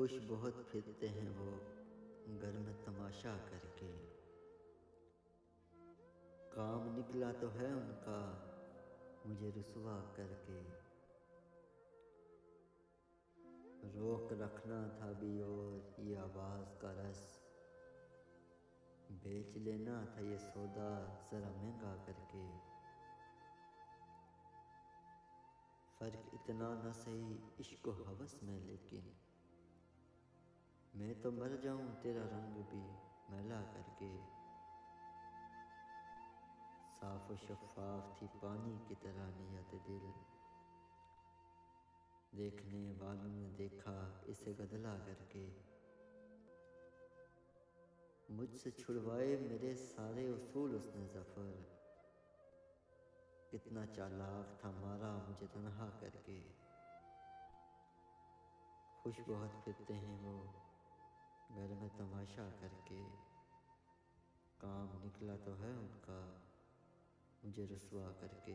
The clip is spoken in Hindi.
खुश बहुत फिरते हैं वो घर में तमाशा करके। काम निकला तो है उनका मुझे रुसवा करके। रोक रखना था भी और ये आवाज़ का रस, बेच लेना था ये सौदा ज़रा महंगा करके। फ़र्क इतना न सही इश्क व हवस में, लेकिन मैं तो मर जाऊं तेरा रंग भी मैला करके। साफ व शफ़ाफ थी पानी की तरह नियत दिल, देखने वालों ने देखा इसे गदला करके। मुझसे छुड़वाए मेरे सारे उसूल उसने ज़फ़र, कितना चालाक था मारा मुझे तन्हा करके। खुश बहुत फिरते हैं वो घर में तमाशा करके। काम निकला तो है उनका मुझे रुसवा करके।